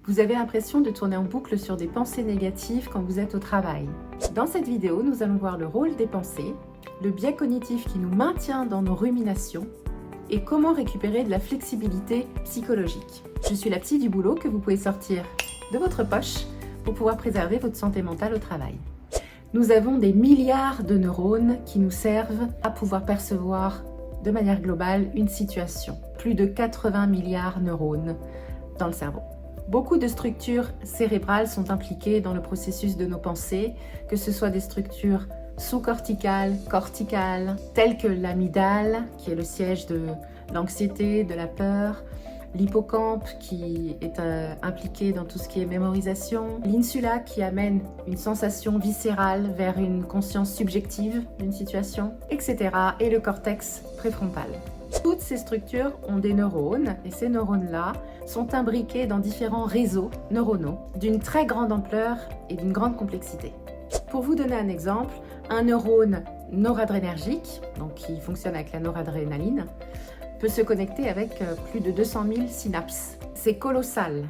Vous avez l'impression de tourner en boucle sur des pensées négatives quand vous êtes au travail. Dans cette vidéo, nous allons voir le rôle des pensées, le biais cognitif qui nous maintient dans nos ruminations et comment récupérer de la flexibilité psychologique. Je suis la psy du boulot que vous pouvez sortir de votre poche pour pouvoir préserver votre santé mentale au travail. Nous avons des milliards de neurones qui nous servent à pouvoir percevoir de manière globale une situation. Plus de 80 milliards de neurones dans le cerveau. Beaucoup de structures cérébrales sont impliquées dans le processus de nos pensées, que ce soit des structures sous-corticales, corticales, telles que l'amygdale, qui est le siège de l'anxiété, de la peur, l'hippocampe qui est impliqué dans tout ce qui est mémorisation, l'insula qui amène une sensation viscérale vers une conscience subjective d'une situation, etc. et le cortex préfrontal. Toutes ces structures ont des neurones et ces neurones-là sont imbriqués dans différents réseaux neuronaux d'une très grande ampleur et d'une grande complexité. Pour vous donner un exemple, un neurone noradrénergique, donc qui fonctionne avec la noradrénaline, peut se connecter avec plus de 200 000 synapses. C'est colossal.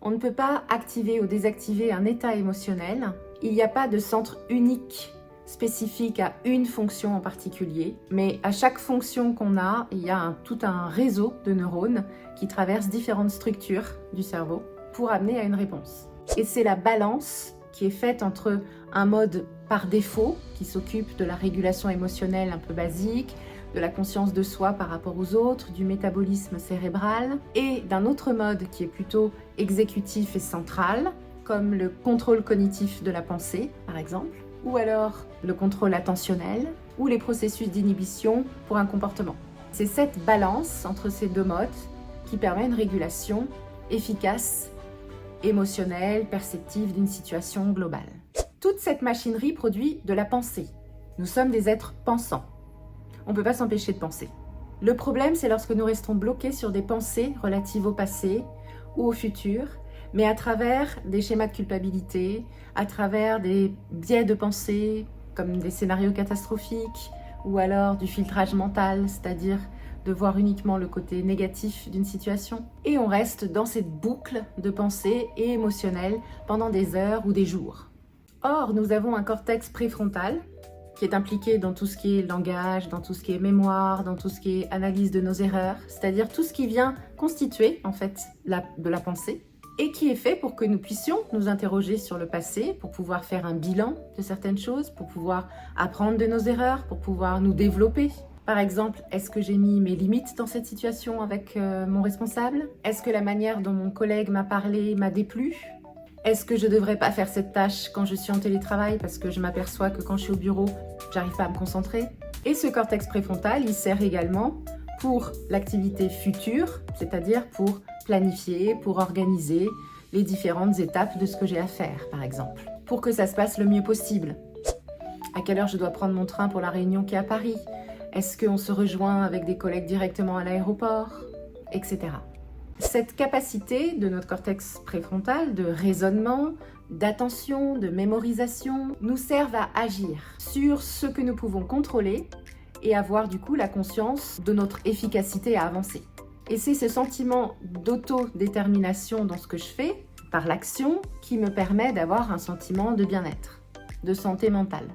On ne peut pas activer ou désactiver un état émotionnel. Il n'y a pas de centre unique spécifique à une fonction en particulier, mais à chaque fonction qu'on a, il y a tout un réseau de neurones qui traversent différentes structures du cerveau pour amener à une réponse. Et c'est la balance qui est faite entre un mode par défaut qui s'occupe de la régulation émotionnelle un peu basique, de la conscience de soi par rapport aux autres, du métabolisme cérébral, et d'un autre mode qui est plutôt exécutif et central, comme le contrôle cognitif de la pensée, par exemple, ou alors le contrôle attentionnel, ou les processus d'inhibition pour un comportement. C'est cette balance entre ces deux modes qui permet une régulation efficace, émotionnelle, perceptive d'une situation globale. Toute cette machinerie produit de la pensée. Nous sommes des êtres pensants. On ne peut pas s'empêcher de penser. Le problème, c'est lorsque nous restons bloqués sur des pensées relatives au passé ou au futur, mais à travers des schémas de culpabilité, à travers des biais de pensée, comme des scénarios catastrophiques, ou alors du filtrage mental, c'est-à-dire de voir uniquement le côté négatif d'une situation. Et on reste dans cette boucle de pensée et émotionnelle pendant des heures ou des jours. Or, nous avons un cortex préfrontal qui est impliqué dans tout ce qui est langage, dans tout ce qui est mémoire, dans tout ce qui est analyse de nos erreurs, c'est-à-dire tout ce qui vient constituer en fait de la pensée et qui est fait pour que nous puissions nous interroger sur le passé, pour pouvoir faire un bilan de certaines choses, pour pouvoir apprendre de nos erreurs, pour pouvoir nous développer. Par exemple, est-ce que j'ai mis mes limites dans cette situation avec mon responsable? Est-ce que la manière dont mon collègue m'a parlé m'a déplu? Est-ce que je ne devrais pas faire cette tâche quand je suis en télétravail parce que je m'aperçois que quand je suis au bureau, j'arrive pas à me concentrer? Et ce cortex préfrontal, il sert également pour l'activité future, c'est-à-dire pour planifier, pour organiser les différentes étapes de ce que j'ai à faire, par exemple, pour que ça se passe le mieux possible. À quelle heure je dois prendre mon train pour la réunion qui est à Paris? Est-ce qu'on se rejoint avec des collègues directement à l'aéroport? Etc. Cette capacité de notre cortex préfrontal de raisonnement, d'attention, de mémorisation, nous servent à agir sur ce que nous pouvons contrôler et avoir du coup la conscience de notre efficacité à avancer. Et c'est ce sentiment d'autodétermination dans ce que je fais, par l'action, qui me permet d'avoir un sentiment de bien-être, de santé mentale.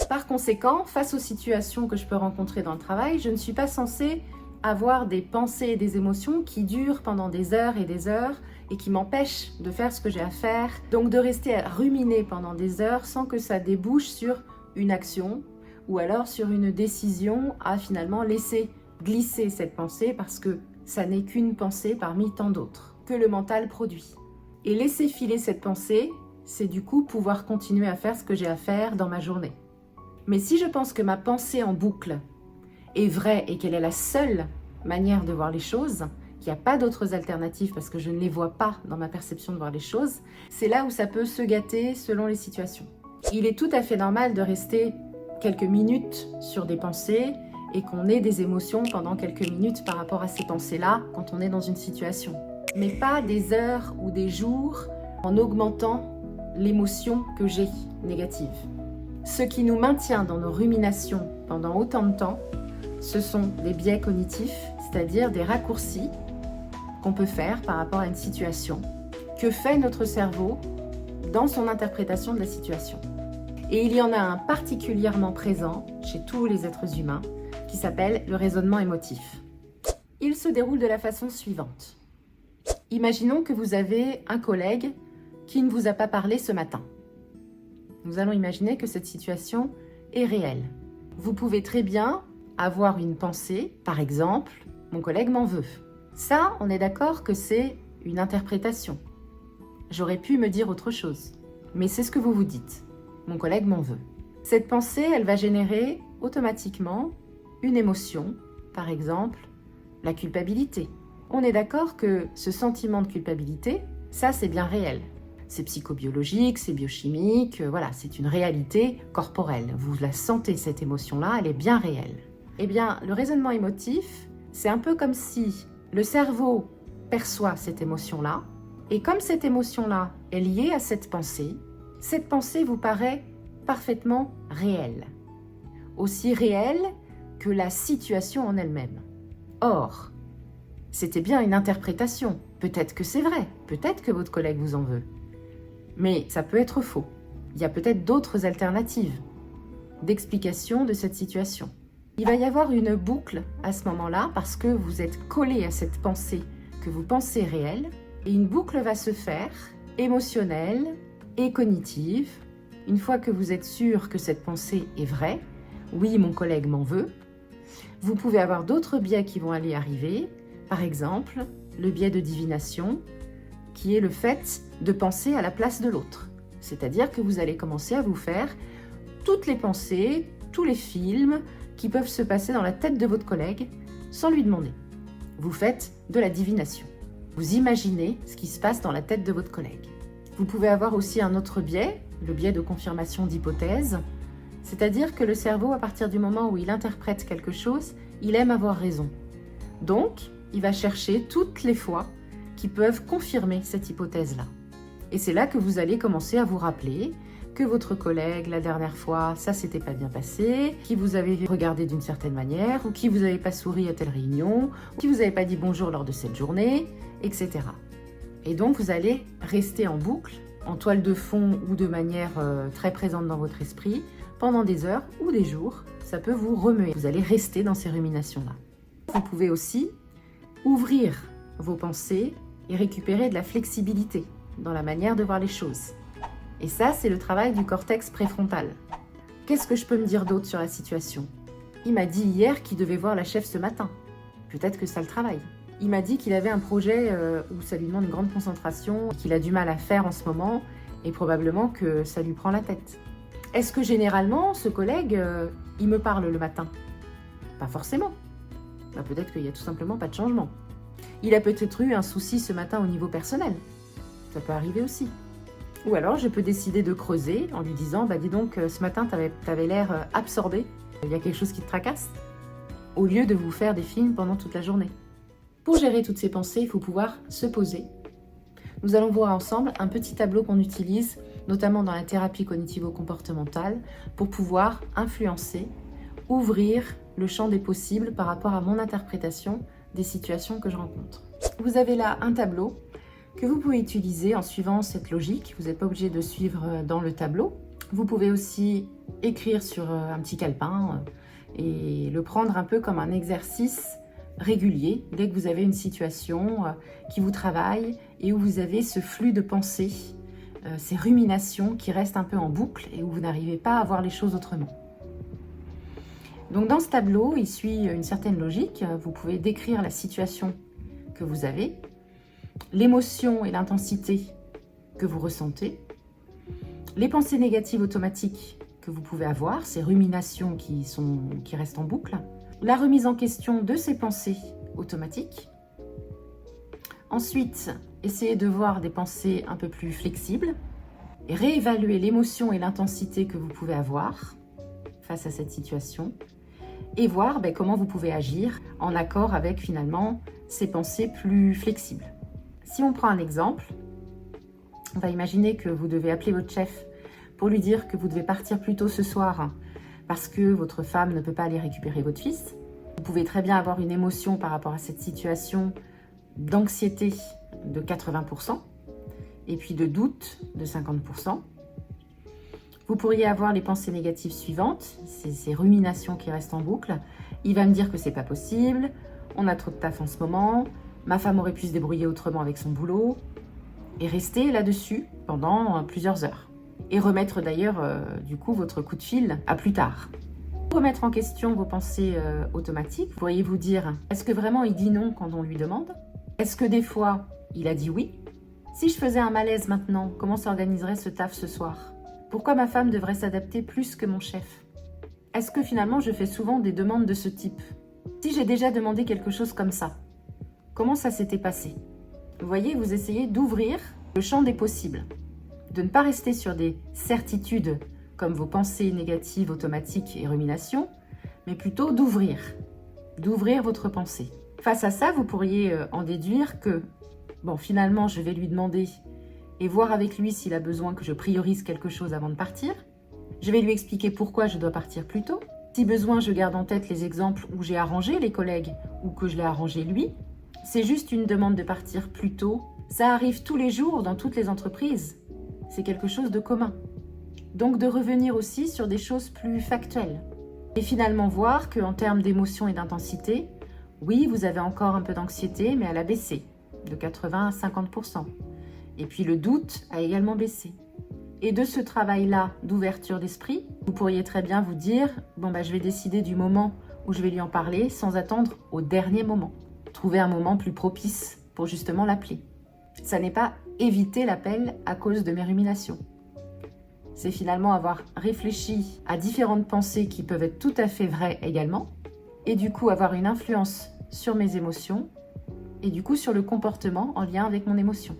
Par conséquent, face aux situations que je peux rencontrer dans le travail, je ne suis pas censée avoir des pensées et des émotions qui durent pendant des heures et qui m'empêchent de faire ce que j'ai à faire. Donc de rester à ruminer pendant des heures sans que ça débouche sur une action ou alors sur une décision à finalement laisser glisser cette pensée parce que ça n'est qu'une pensée parmi tant d'autres que le mental produit. Et laisser filer cette pensée, c'est du coup pouvoir continuer à faire ce que j'ai à faire dans ma journée. Mais si je pense que ma pensée en boucle est vraie et qu'elle est la seule manière de voir les choses, qu'il n'y a pas d'autres alternatives parce que je ne les vois pas dans ma perception de voir les choses, c'est là où ça peut se gâter selon les situations. Il est tout à fait normal de rester quelques minutes sur des pensées et qu'on ait des émotions pendant quelques minutes par rapport à ces pensées-là quand on est dans une situation. Mais pas des heures ou des jours en augmentant l'émotion que j'ai négative. Ce qui nous maintient dans nos ruminations pendant autant de temps, ce sont des biais cognitifs, c'est-à-dire des raccourcis qu'on peut faire par rapport à une situation que fait notre cerveau dans son interprétation de la situation. Et il y en a un particulièrement présent chez tous les êtres humains qui s'appelle le raisonnement émotif. Il se déroule de la façon suivante. Imaginons que vous avez un collègue qui ne vous a pas parlé ce matin. Nous allons imaginer que cette situation est réelle. Vous pouvez très bien avoir une pensée, par exemple, mon collègue m'en veut. Ça, on est d'accord que c'est une interprétation. J'aurais pu me dire autre chose, mais c'est ce que vous vous dites. Mon collègue m'en veut. Cette pensée, elle va générer automatiquement une émotion, par exemple, la culpabilité. On est d'accord que ce sentiment de culpabilité, ça c'est bien réel. C'est psychobiologique, c'est biochimique, voilà, c'est une réalité corporelle. Vous la sentez cette émotion-là, elle est bien réelle. Eh bien, le raisonnement émotif, c'est un peu comme si le cerveau perçoit cette émotion-là, et comme cette émotion-là est liée à cette pensée vous paraît parfaitement réelle. Aussi réelle que la situation en elle-même. Or, c'était bien une interprétation. Peut-être que c'est vrai, peut-être que votre collègue vous en veut. Mais ça peut être faux. Il y a peut-être d'autres alternatives d'explication de cette situation. Il va y avoir une boucle à ce moment-là parce que vous êtes collé à cette pensée que vous pensez réelle et une boucle va se faire émotionnelle et cognitive. Une fois que vous êtes sûr que cette pensée est vraie, oui, mon collègue m'en veut, vous pouvez avoir d'autres biais qui vont aller arriver. Par exemple, le biais de divination, qui est le fait de penser à la place de l'autre. C'est-à-dire que vous allez commencer à vous faire toutes les pensées, tous les films qui peuvent se passer dans la tête de votre collègue sans lui demander. Vous faites de la divination. Vous imaginez ce qui se passe dans la tête de votre collègue. Vous pouvez avoir aussi un autre biais, le biais de confirmation d'hypothèse, c'est-à-dire que le cerveau, à partir du moment où il interprète quelque chose, il aime avoir raison. Donc, il va chercher toutes les fois qui peuvent confirmer cette hypothèse-là. Et c'est là que vous allez commencer à vous rappeler que votre collègue, la dernière fois, ça s'était pas bien passé, qui vous avez regardé d'une certaine manière, ou qui vous avez pas souri à telle réunion, ou qui vous avez pas dit bonjour lors de cette journée, etc. Et donc, vous allez rester en boucle, en toile de fond ou de manière très présente dans votre esprit, pendant des heures ou des jours. Ça peut vous remuer. Vous allez rester dans ces ruminations-là. Vous pouvez aussi ouvrir vos pensées et récupérer de la flexibilité dans la manière de voir les choses. Et ça, c'est le travail du cortex préfrontal. Qu'est-ce que je peux me dire d'autre sur la situation? Il m'a dit hier qu'il devait voir la chef ce matin. Peut-être que ça le travaille. Il m'a dit qu'il avait un projet où ça lui demande une grande concentration, qu'il a du mal à faire en ce moment, et probablement que ça lui prend la tête. Est-ce que généralement, ce collègue, il me parle le matin? Pas forcément. Bah, peut-être qu'il n'y a tout simplement pas de changement. Il a peut-être eu un souci ce matin au niveau personnel. Ça peut arriver aussi. Ou alors, je peux décider de creuser en lui disant, bah dis donc, ce matin, t'avais l'air absorbé. Il y a quelque chose qui te tracasse. Au lieu de vous faire des films pendant toute la journée. Pour gérer toutes ces pensées, il faut pouvoir se poser. Nous allons voir ensemble un petit tableau qu'on utilise, notamment dans la thérapie cognitivo-comportementale, pour pouvoir influencer, ouvrir le champ des possibles par rapport à mon interprétation des situations que je rencontre. Vous avez là un tableau que vous pouvez utiliser en suivant cette logique. Vous n'êtes pas obligé de suivre dans le tableau. Vous pouvez aussi écrire sur un petit calepin et le prendre un peu comme un exercice régulier dès que vous avez une situation qui vous travaille et où vous avez ce flux de pensées, ces ruminations qui restent un peu en boucle et où vous n'arrivez pas à voir les choses autrement. Donc dans ce tableau, il suit une certaine logique. Vous pouvez décrire la situation que vous avez, l'émotion et l'intensité que vous ressentez, les pensées négatives automatiques que vous pouvez avoir, ces ruminations qui restent en boucle, la remise en question de ces pensées automatiques. Ensuite, essayez de voir des pensées un peu plus flexibles et réévaluer l'émotion et l'intensité que vous pouvez avoir face à cette situation et voir comment vous pouvez agir en accord avec finalement ces pensées plus flexibles. Si on prend un exemple, on va imaginer que vous devez appeler votre chef pour lui dire que vous devez partir plus tôt ce soir parce que votre femme ne peut pas aller récupérer votre fils. Vous pouvez très bien avoir une émotion par rapport à cette situation d'anxiété de 80%. et puis de doute de 50%. Vous pourriez avoir les pensées négatives suivantes, c'est ces ruminations qui restent en boucle. Il va me dire que c'est pas possible, on a trop de taf en ce moment, ma femme aurait pu se débrouiller autrement avec son boulot, et rester là-dessus pendant plusieurs heures. Et remettre d'ailleurs du coup votre coup de fil à plus tard. Pour remettre en question vos pensées automatiques, vous pourriez vous dire, est-ce que vraiment il dit non quand on lui demande? Est-ce que des fois, il a dit oui? Si je faisais un malaise maintenant, comment s'organiserait ce taf ce soir? Pourquoi ma femme devrait s'adapter plus que mon chef? Est-ce que finalement je fais souvent des demandes de ce type? Si j'ai déjà demandé quelque chose comme ça, comment ça s'était passé? Vous voyez, vous essayez d'ouvrir le champ des possibles, de ne pas rester sur des certitudes comme vos pensées négatives automatiques et ruminations, mais plutôt d'ouvrir votre pensée. Face à ça, vous pourriez en déduire que, bon, finalement, je vais lui demander et voir avec lui s'il a besoin que je priorise quelque chose avant de partir. Je vais lui expliquer pourquoi je dois partir plus tôt. Si besoin, je garde en tête les exemples où j'ai arrangé les collègues ou que je l'ai arrangé lui. C'est juste une demande de partir plus tôt. Ça arrive tous les jours dans toutes les entreprises. C'est quelque chose de commun. Donc de revenir aussi sur des choses plus factuelles. Et finalement voir qu'en termes d'émotion et d'intensité, oui, vous avez encore un peu d'anxiété, mais elle a baissé, de 80 à 50%. Et puis le doute a également baissé. Et de ce travail-là d'ouverture d'esprit, vous pourriez très bien vous dire, bon je vais décider du moment où je vais lui en parler sans attendre au dernier moment. Trouver un moment plus propice pour justement l'appeler. Ça n'est pas éviter l'appel à cause de mes ruminations. C'est finalement avoir réfléchi à différentes pensées qui peuvent être tout à fait vraies également, et du coup avoir une influence sur mes émotions, et du coup sur le comportement en lien avec mon émotion.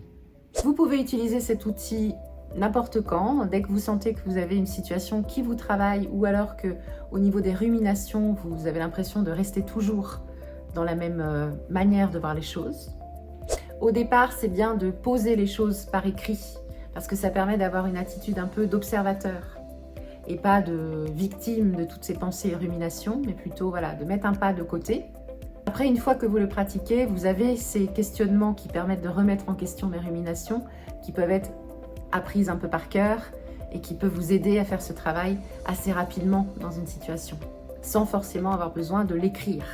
Vous pouvez utiliser cet outil n'importe quand, dès que vous sentez que vous avez une situation qui vous travaille, ou alors que au niveau des ruminations, vous avez l'impression de rester toujours dans la même manière de voir les choses. Au départ, c'est bien de poser les choses par écrit, parce que ça permet d'avoir une attitude un peu d'observateur et pas de victime de toutes ces pensées et ruminations, mais plutôt de mettre un pas de côté. Après, une fois que vous le pratiquez, vous avez ces questionnements qui permettent de remettre en question mes ruminations, qui peuvent être apprises un peu par cœur et qui peuvent vous aider à faire ce travail assez rapidement dans une situation, sans forcément avoir besoin de l'écrire.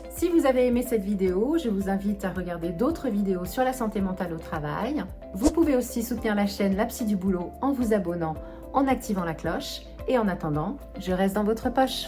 Si vous avez aimé cette vidéo, je vous invite à regarder d'autres vidéos sur la santé mentale au travail. Vous pouvez aussi soutenir la chaîne La Psy du Boulot en vous abonnant, en activant la cloche. Et en attendant, je reste dans votre poche.